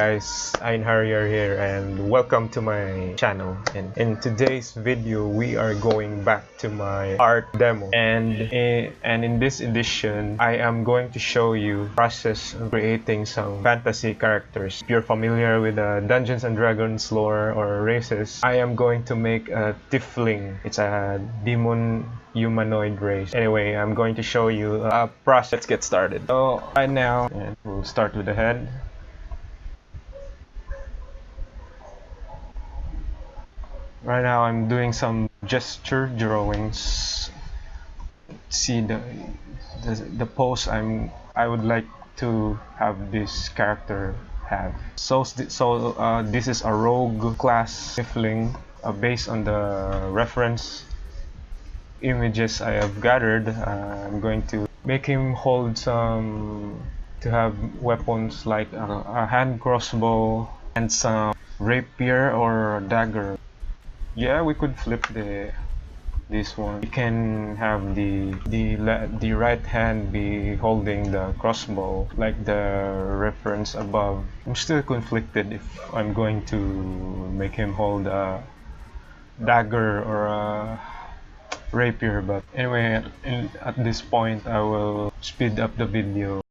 guys, Einharjar here and welcome to my channel. And in today's video, we are going back to my art demo. And in this edition, I am going to show you the process of creating some fantasy characters. If you're familiar with the Dungeons and Dragons lore or races, I am going to make a Tiefling. It's a demon humanoid race. Anyway, I'm going to show you a process. Let's get started. So right now, and we'll start with the head. Right now I'm doing some gesture drawings. See the pose I would like to have this character have. So this is a rogue class Tiefling based on the reference images I have gathered. I'm going to make him hold to have weapons like a hand crossbow and some rapier or dagger. Yeah, we could flip this one. We can have the right hand be holding the crossbow like the reference above. I'm still conflicted if I'm going to make him hold a dagger or a rapier, but anyway, at this point I will speed up the video.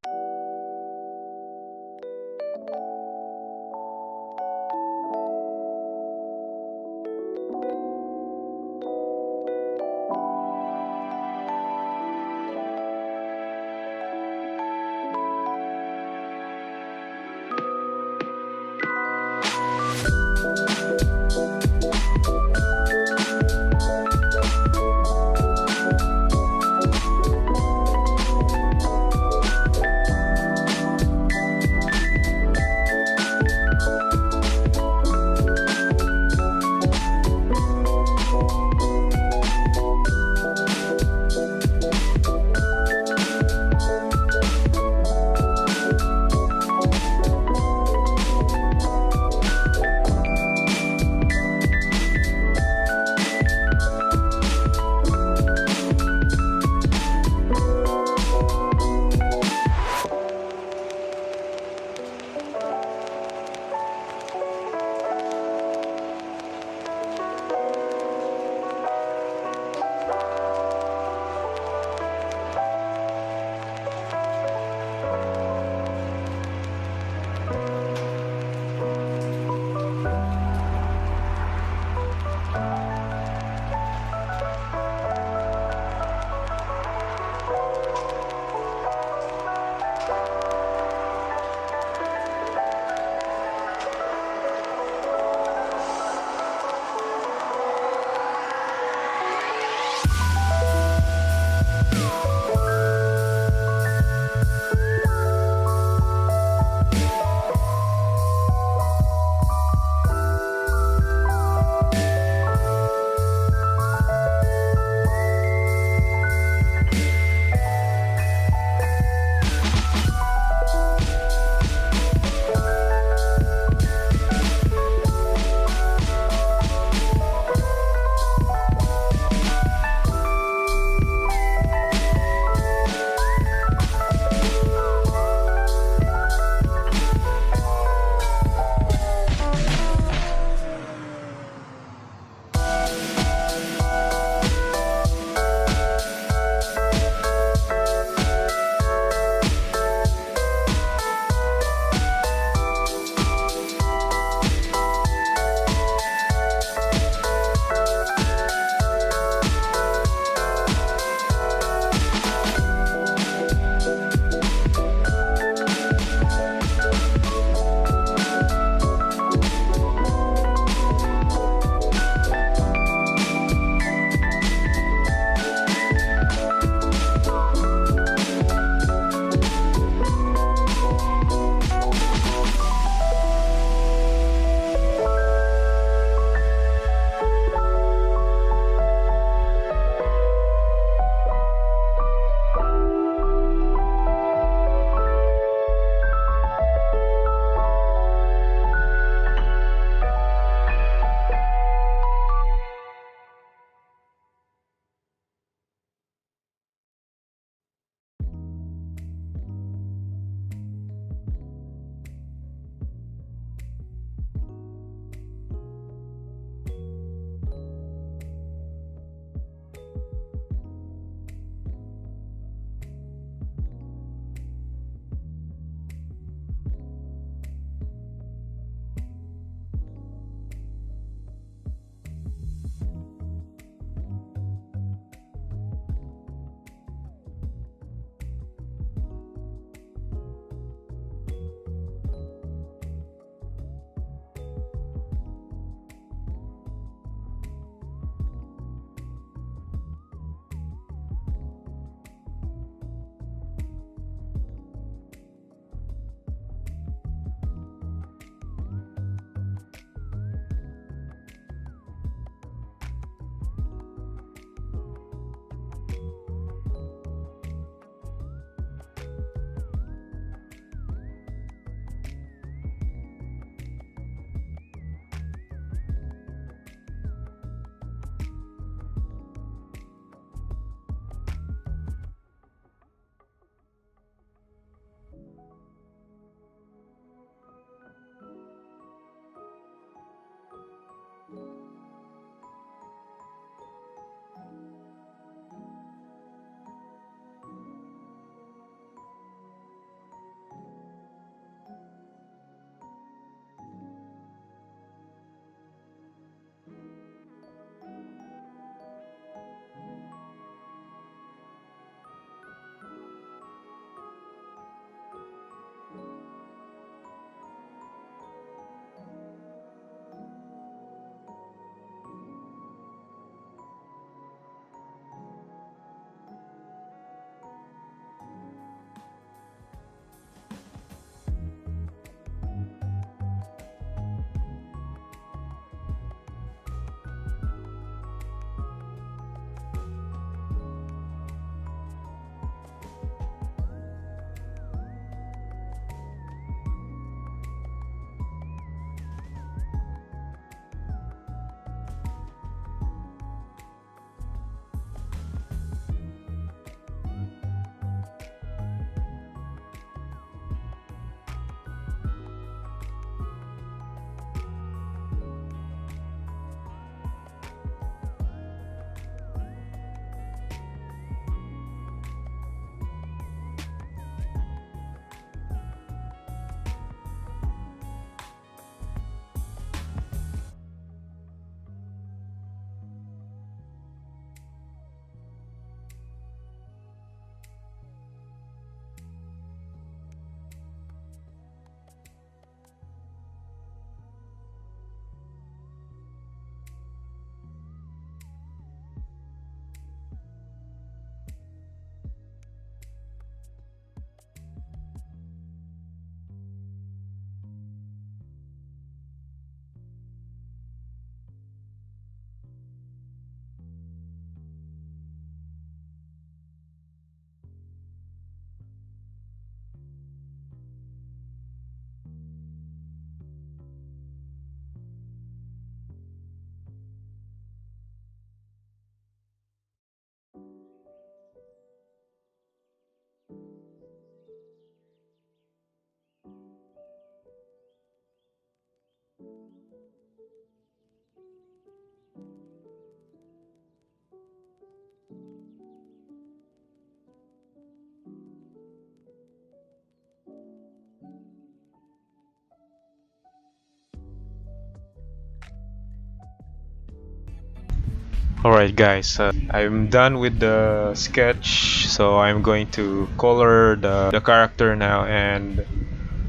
Alright guys, I'm done with the sketch, so I'm going to color the character now, and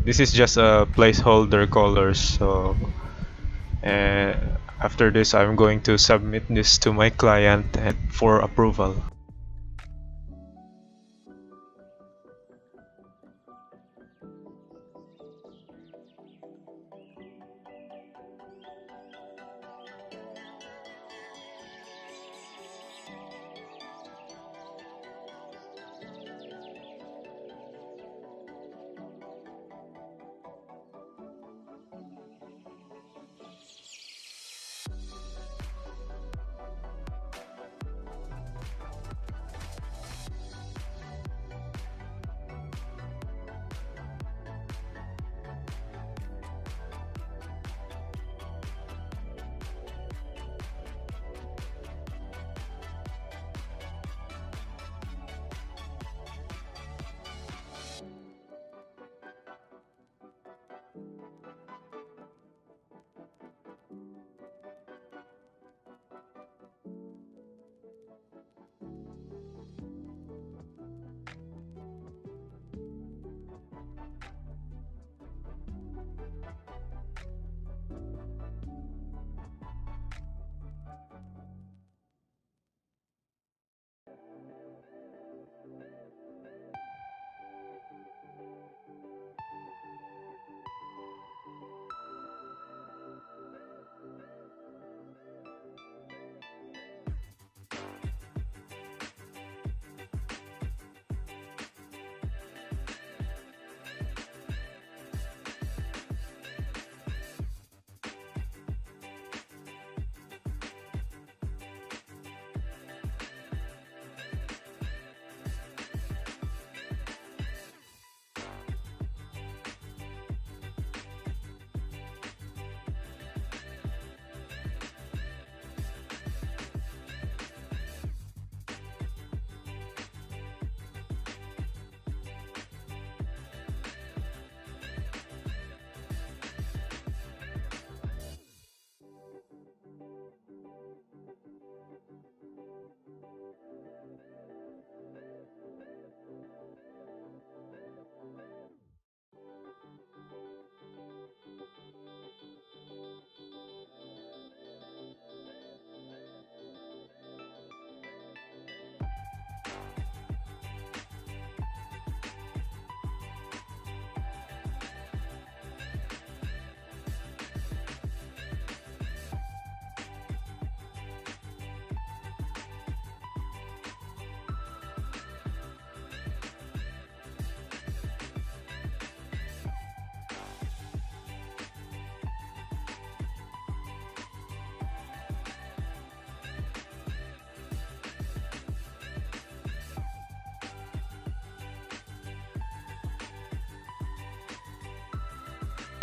this is just a placeholder colors, so uh, after this I'm going to submit this to my client and for approval.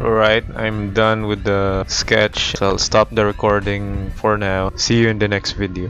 Alright, I'm done with the sketch. So I'll stop the recording for now. See you in the next video.